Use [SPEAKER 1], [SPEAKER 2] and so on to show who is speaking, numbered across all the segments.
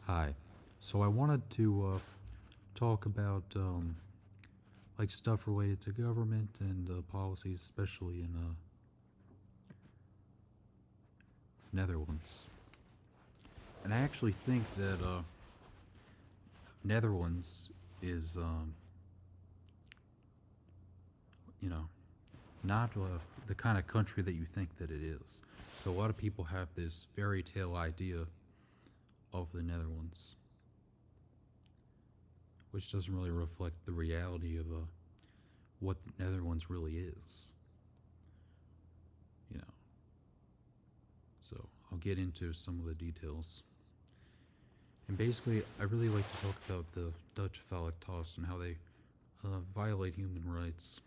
[SPEAKER 1] Hi. So I wanted to talk about like stuff related to government and policies, especially in Netherlands. And I actually think that Netherlands is, you know, not the kind of country that you think that it is. So a lot of people have this fairy tale idea of the Netherlands, which doesn't really reflect the reality of what the Netherlands really is. You know, so I'll get into some of the details. And basically, I really like to talk about the Dutch Valktoast and how they violate human rights.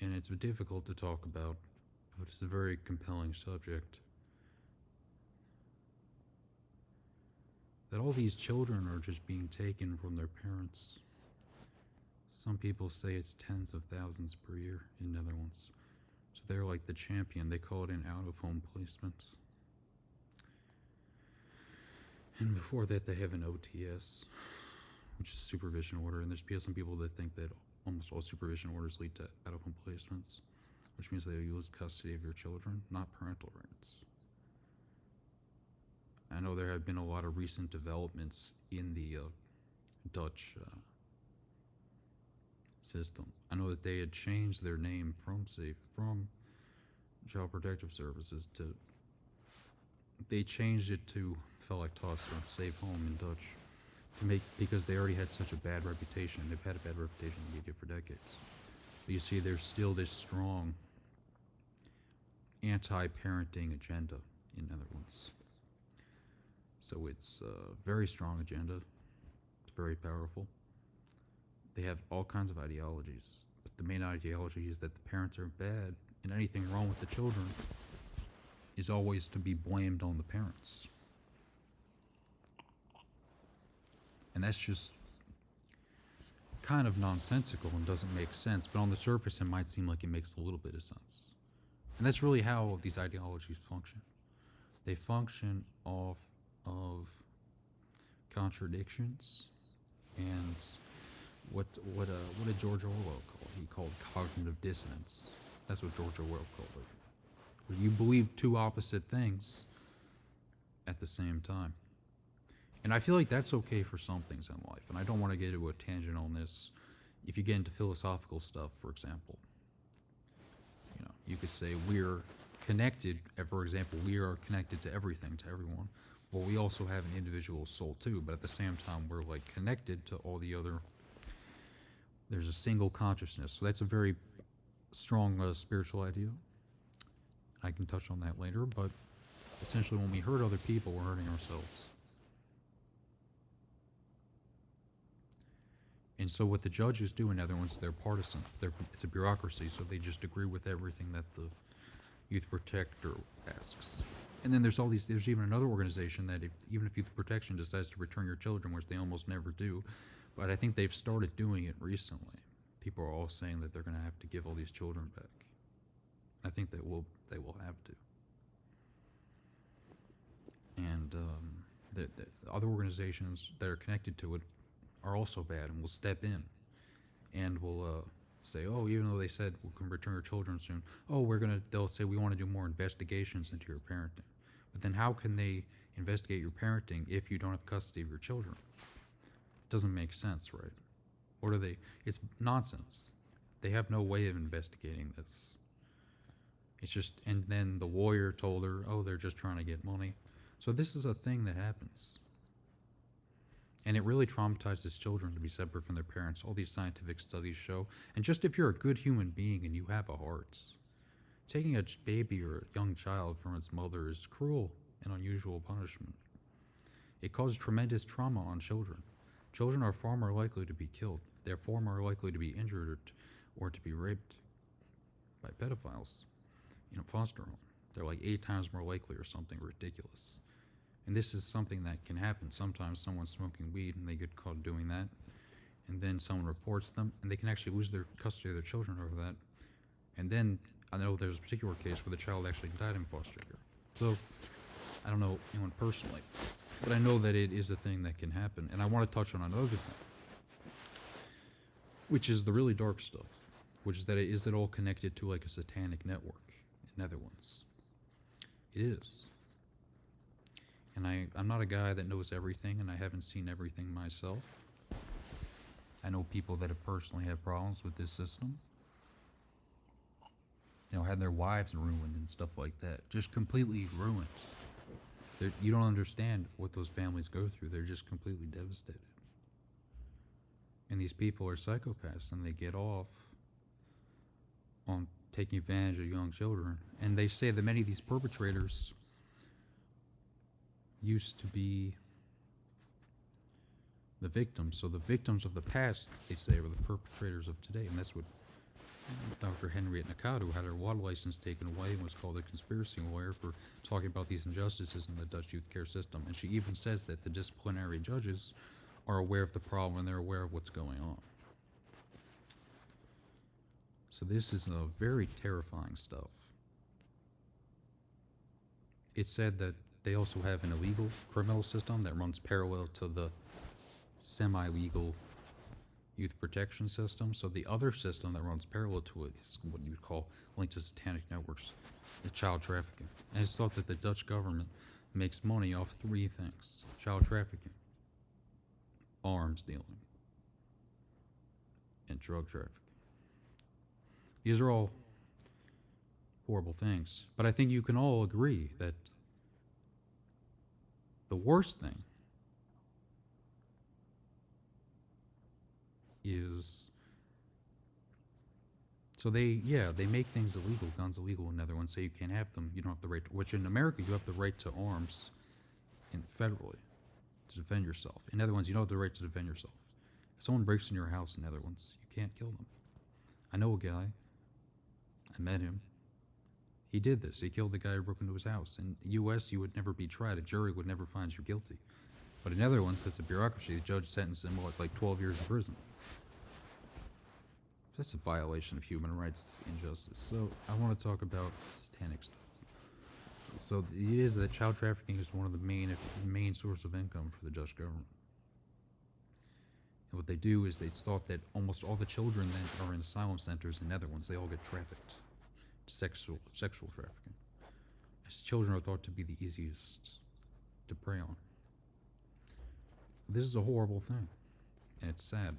[SPEAKER 1] And it's difficult to talk about, but it's a very compelling subject. That all these children are just being taken from their parents. Some people say it's tens of thousands per year in Netherlands. So they're like the champion. They call it an out-of-home placement. And before that, they have an OTS, which is supervision order. And there's some people that think that almost all supervision orders lead to out-of-home placements, which means they lose custody of your children, not parental rights. I know there have been a lot of recent developments in the Dutch system. I know that they had changed their name from Child Protective Services to they changed it to Felektas or Safe Home in Dutch to make because they already had such a bad reputation. They've had a bad reputation in the media for decades. But you see, there's still this strong anti-parenting agenda in Netherlands. So it's a very strong agenda. It's very powerful. They have all kinds of ideologies, but the main ideology is that the parents are bad, and anything wrong with the children is always to be blamed on the parents. And that's just kind of nonsensical and doesn't make sense, but on the surface it might seem like it makes a little bit of sense. And that's really how these ideologies function. They function off of contradictions and what did George Orwell call it? He called cognitive dissonance. That's what George Orwell called it. Where you believe two opposite things at the same time. And I feel like that's okay for some things in life. And I don't want to get into a tangent on this. If you get into philosophical stuff, for example, you could say we're connected. For example, we are connected to everything, to everyone. Well, we also have an individual soul too, but at the same time, we're like connected to all the other. There's a single consciousness. So that's a very strong spiritual idea. I can touch on that later, but essentially when we hurt other people, we're hurting ourselves. And so what the judges do in Netherlands, they're partisan. It's a bureaucracy, so they just agree with everything that the youth protector asks. And then there's even another organization that even if youth protection decides to return your children, which they almost never do, but I think they've started doing it recently. People are all saying that they're going to have to give all these children back. I think they will have to. And the other organizations that are connected to it are also bad and will step in and will say, oh, even though they said we can return your children soon, they'll say we want to do more investigations into your parenting. But then how can they investigate your parenting if you don't have custody of your children? It doesn't make sense, right? Or it's nonsense. They have no way of investigating this. It's just, and then the lawyer told her, oh, they're just trying to get money. So this is a thing that happens. And it really traumatizes children to be separate from their parents. All these scientific studies show. And just if you're a good human being and you have a heart, taking a baby or a young child from its mother is cruel and unusual punishment. It causes tremendous trauma on children. Children are far more likely to be killed. They're far more likely to be injured or to be raped by pedophiles in a foster home. They're like 8 times more likely or something ridiculous. And this is something that can happen. Sometimes someone's smoking weed and they get caught doing that. And then someone reports them and they can actually lose their custody of their children over that. And then I know there's a particular case where the child actually died in foster care. So I don't know anyone personally, But I know that it is a thing that can happen. And I want to touch on another thing, which is the really dark stuff, which is that is it all connected to like a satanic network in Netherlands? It is. And I'm not a guy that knows everything, and I haven't seen everything myself. I know people that have personally had problems with this system. Had their wives ruined and stuff like that. Just completely ruined. You don't understand what those families go through. They're just completely devastated. And these people are psychopaths, and they get off on taking advantage of young children. And they say that many of these perpetrators used to be the victims. So the victims of the past, they say, were the perpetrators of today. And that's what Dr. Henriette Nakadu had her water license taken away and was called a conspiracy lawyer for talking about these injustices in the Dutch youth care system. And she even says that the disciplinary judges are aware of the problem and they're aware of what's going on. So this is a very terrifying stuff. It's said that they also have an illegal criminal system that runs parallel to the semi-legal youth protection system. So the other system that runs parallel to it is what you would call linked to satanic networks, the child trafficking. And it's thought that the Dutch government makes money off three things: child trafficking, arms dealing, and drug trafficking. These are all horrible things, but I think you can all agree that the worst thing is, so they make things illegal, guns illegal in Netherlands, say you can't have them, you don't have the right to, which in America you have the right to arms federally to defend yourself. In Netherlands you don't have the right to defend yourself. If someone breaks in your house in Netherlands, you can't kill them. I know a guy, I met him, he did this. He killed the guy who broke into his house. In the U.S., you would never be tried. A jury would never find you guilty. But in Netherlands, that's a bureaucracy. The judge sentenced him like 12 years in prison. That's a violation of human rights injustice. So I want to talk about satanic stuff. So it is that child trafficking is one of the main source of income for the Dutch government. And what they do is it's thought that almost all the children that are in asylum centers in Netherlands, they all get trafficked. Sexual trafficking. As children are thought to be the easiest to prey on. This is a horrible thing, and it's sad.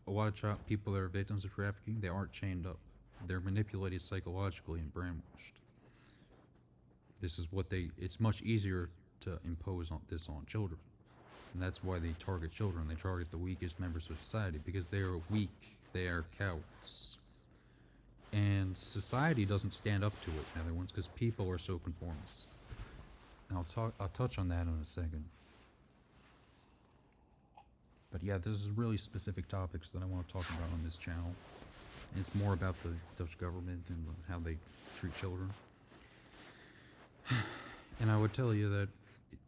[SPEAKER 1] A lot of people that are victims of trafficking, they aren't chained up. They're manipulated psychologically and brainwashed. This is it's much easier to impose this on children. And that's why they target children. They target the weakest members of society because they are weak. They are cowards. And society doesn't stand up to it in other ones because people are so conformist. And I'll touch on that in a second. But yeah, this is really specific topics that I want to talk about on this channel. And it's more about the Dutch government and how they treat children. And I would tell you that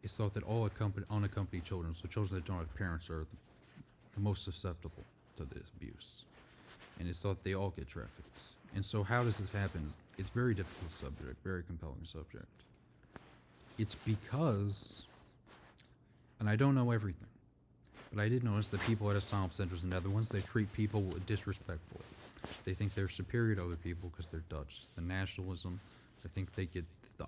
[SPEAKER 1] it's thought that all unaccompanied children, so children that don't have parents, are the most susceptible to this abuse. And it's thought they all get trafficked. And so how does this happen? It's a very difficult subject, very compelling subject. It's because, and I don't know everything, but I did notice that people at asylum centers in the Netherlands, they treat people disrespectfully. They think they're superior to other people because they're Dutch. The nationalism, I think the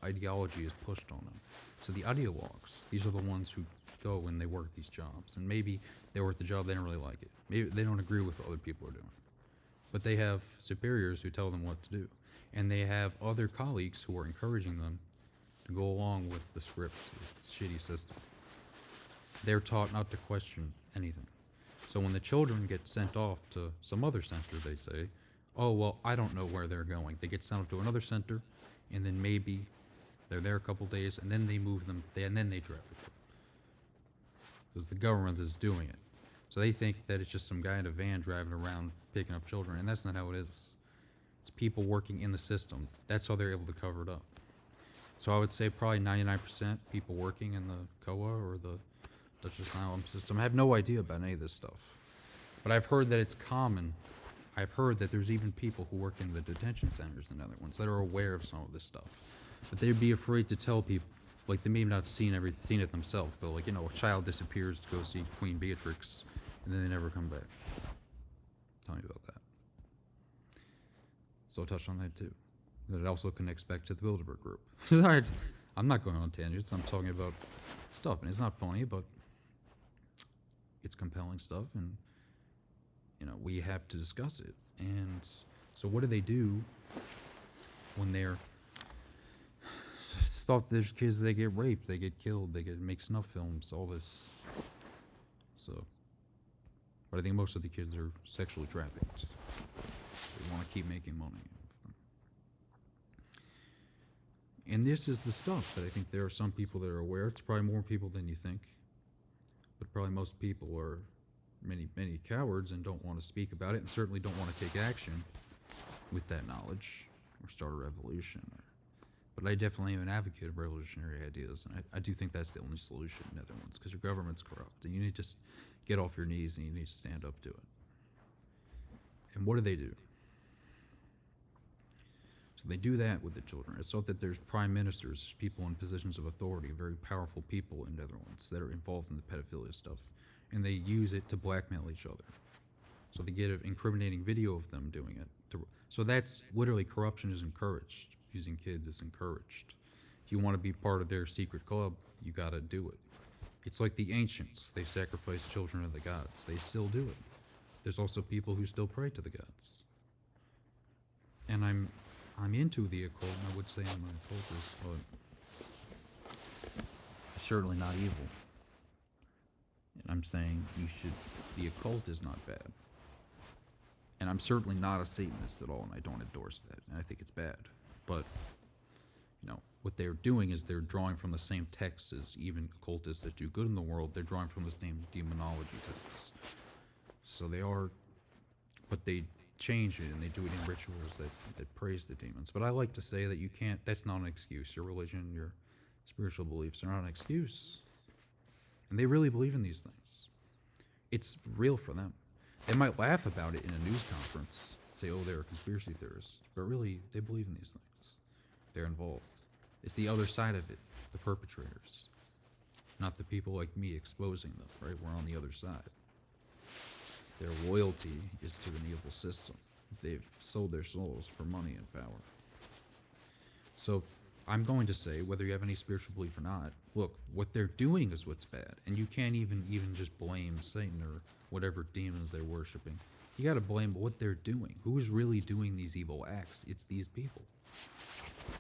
[SPEAKER 1] ideology is pushed on them. So the ideologues, these are the ones who go and they work these jobs. And maybe they work the job, they don't really like it. Maybe they don't agree with what other people are doing. But they have superiors who tell them what to do. And they have other colleagues who are encouraging them to go along with the script, the shitty system. They're taught not to question anything. So when the children get sent off to some other center, they say, oh, well, I don't know where they're going. They get sent off to another center, and then maybe they're there a couple days, and then they move them, and then they traffic them. Because the government is doing it. So they think that it's just some guy in a van driving around picking up children, and that's not how it is. It's people working in the system. That's how they're able to cover it up. So I would say probably 99% people working in the COA or the Dutch asylum system. I have no idea about any of this stuff. But I've heard that it's common. I've heard that there's even people who work in the detention centers and other ones that are aware of some of this stuff. But they'd be afraid to tell people Like they may have not seen it themselves, but like a child disappears to go see Queen Beatrix, and then they never come back. Tell me about that. So I'll touch on that too. That it also connects back to the Bilderberg Group. I'm not going on tangents. I'm talking about stuff, and it's not funny, but it's compelling stuff, and we have to discuss it. And so, what do they do when they're stuff? There's kids, they get raped, they get killed, they make snuff films, all this. So, but I think most of the kids are sexually trafficked. They want to keep making money. And this is the stuff that I think there are some people that are aware. It's probably more people than you think. But probably most people are many cowards and don't want to speak about it, and certainly don't want to take action with that knowledge or start a revolution. But I definitely am an advocate of revolutionary ideas, and I do think that's the only solution in the Netherlands, because your government's corrupt, and you need to just get off your knees and you need to stand up to it. And what do? So they do that with the children. It's so that there's prime ministers, people in positions of authority, very powerful people in Netherlands that are involved in the pedophilia stuff, and they use it to blackmail each other. So they get an incriminating video of them doing it. So that's literally corruption is encouraged. Using kids is encouraged. If you want to be part of their secret club, you got to do it. It's like the ancients. They sacrificed children to the gods. They still do it. There's also people who still pray to the gods. And I'm into the occult, and I would say I'm an occultist, but certainly not evil. And I'm saying the occult is not bad. And I'm certainly not a Satanist at all, and I don't endorse that, and I think it's bad. But, what they're doing is they're drawing from the same texts as even occultists that do good in the world. They're drawing from the same demonology texts. So they are, but they change it, and they do it in rituals that praise the demons. But I like to say that you can't, that's not an excuse. Your religion, your spiritual beliefs are not an excuse. And they really believe in these things. It's real for them. They might laugh about it in a news conference, say, oh, they're conspiracy theorists, but really, they believe in these things. They're involved. It's the other side of it, the perpetrators, not the people like me exposing them, right? We're on the other side. Their loyalty is to an evil system. They've sold their souls for money and power. So I'm going to say, whether you have any spiritual belief or not, look, what they're doing is what's bad. And you can't even just blame Satan or whatever demons they're worshiping. You got to blame what they're doing. Who's really doing these evil acts? It's these people.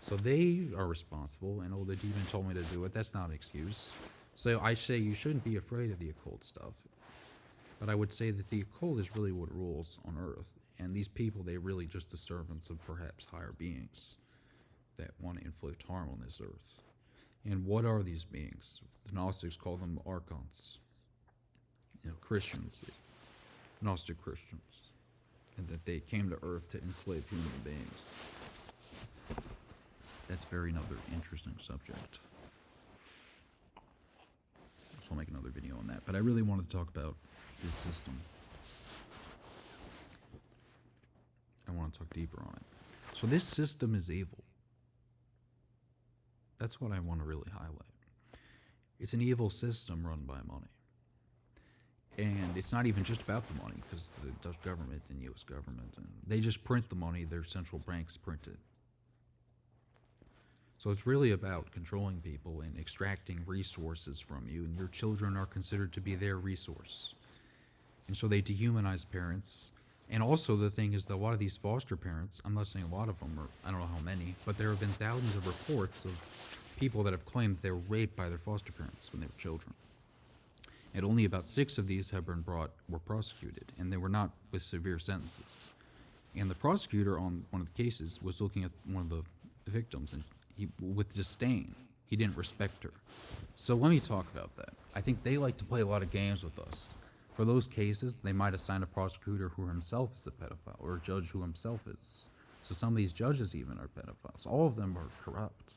[SPEAKER 1] So they are responsible, and the demon told me to do it. That's not an excuse. So I say you shouldn't be afraid of the occult stuff. But I would say that the occult is really what rules on earth. And these people, they're really just the servants of perhaps higher beings that want to inflict harm on this earth. And what are these beings? The Gnostics call them archons. Christians, Gnostic Christians. And that they came to earth to enslave human beings. That's another interesting subject. So I'll make another video on that. But I really wanted to talk about this system. I want to talk deeper on it. So this system is evil. That's what I want to really highlight. It's an evil system run by money. And it's not even just about the money, because the Dutch government and U.S. government, and they just print the money, their central banks print it. So it's really about controlling people and extracting resources from you, and your children are considered to be their resource. And so they dehumanize parents. And also the thing is that a lot of these foster parents, I'm not saying a lot of them, or I don't know how many, but there have been thousands of reports of people that have claimed they were raped by their foster parents when they were children. And only about 6 of these were prosecuted, and they were not with severe sentences. And the prosecutor on one of the cases was looking at one of the victims, and with disdain, he didn't respect her. So let me talk about that. I think they like to play a lot of games with us. For those cases, they might assign a prosecutor who himself is a pedophile, or a judge who himself is. So some of these judges even are pedophiles. All of them are corrupt.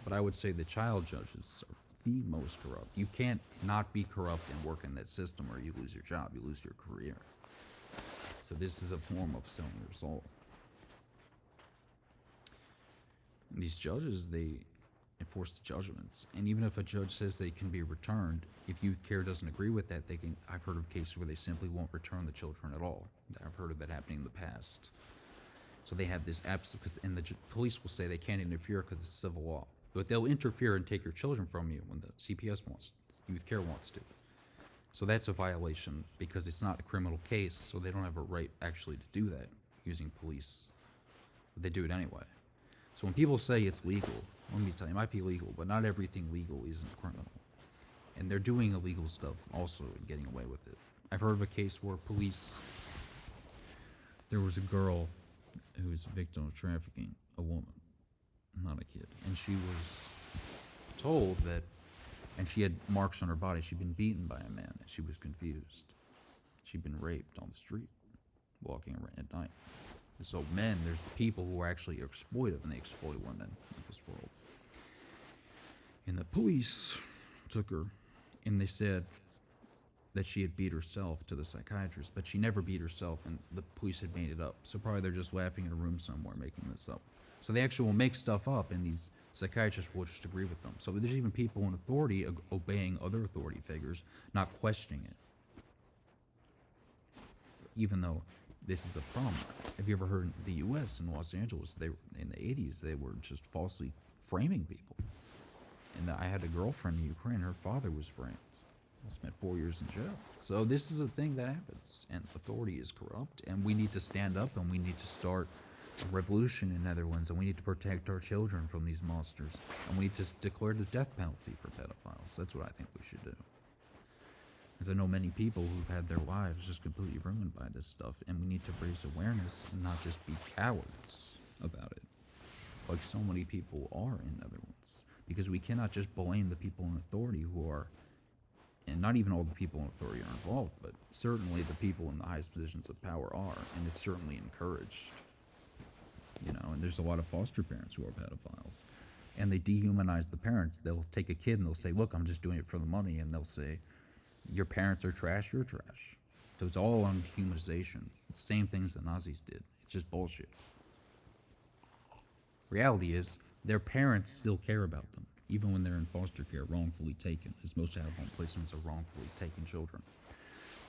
[SPEAKER 1] But I would say the child judges are the most corrupt. You can't not be corrupt and work in that system, or you lose your job, you lose your career. So this is a form of selling your soul. And these judges, enforce the judgments. And even if a judge says they can be returned, if youth care doesn't agree with that, they can. I've heard of cases where they simply won't return the children at all. I've heard of that happening in the past. So they have this absolute, and the police will say they can't interfere because it's civil law, but they'll interfere and take your children from you when the CPS wants, youth care wants to. So that's a violation because it's not a criminal case, so they don't have a right actually to do that using police. But they do it anyway. So when people say it's legal, let me tell you, it might be legal, but not everything legal isn't criminal. And they're doing illegal stuff also and getting away with it. I've heard of a case where police, there was a girl who was a victim of trafficking, a woman, not a kid. And she was told that, and she had marks on her body, she'd been beaten by a man, and she was confused. She'd been raped on the street, walking around at night. And so there's people who are actually exploitive, and they exploit women in this world. And the police took her, and they said that she had beat herself to the psychiatrist, but she never beat herself, and the police had made it up. So probably they're just laughing in a room somewhere making this up. So they actually will make stuff up, and these psychiatrists will just agree with them. So there's even people in authority obeying other authority figures, not questioning it. Even though this is a problem. Have you ever heard in the U.S., in Los Angeles, in the 80s, they were just falsely framing people. And I had a girlfriend in Ukraine, her father was framed. I spent 4 years in jail. So this is a thing that happens, and authority is corrupt, and we need to stand up, and we need to start a revolution in Netherlands, and we need to protect our children from these monsters, and we need to declare the death penalty for pedophiles. That's what I think we should do. Because I know many people who've had their lives just completely ruined by this stuff, and we need to raise awareness and not just be cowards about it, like so many people are in Netherlands. Because we cannot just blame the people in authority who are, and not even all the people in authority are involved, but certainly the people in the highest positions of power are, and it's certainly encouraged. You know, and there's a lot of foster parents who are pedophiles, and they dehumanize the parents. They'll take a kid and they'll say, look, I'm just doing it for the money, and they'll say, your parents are trash, you're trash. So it's all on dehumanization. It's the same things the Nazis did. It's just bullshit. Reality is, their parents still care about them, even when they're in foster care, wrongfully taken, as most out-of-home placements are wrongfully taken children.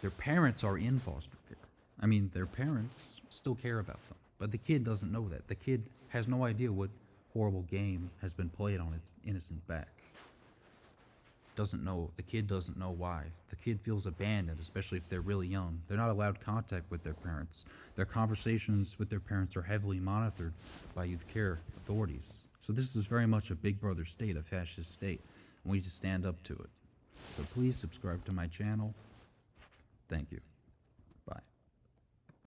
[SPEAKER 1] Their parents are in foster care. I mean, their parents still care about them, but the kid doesn't know that. The kid has no idea what horrible game has been played on its innocent back. The kid doesn't know why. The kid feels abandoned, especially if they're really young. They're not allowed contact with their parents. Their conversations with their parents are heavily monitored by youth care authorities. So this is very much a big brother state, a fascist state, and we need to stand up to it. So please subscribe to my channel. Thank you.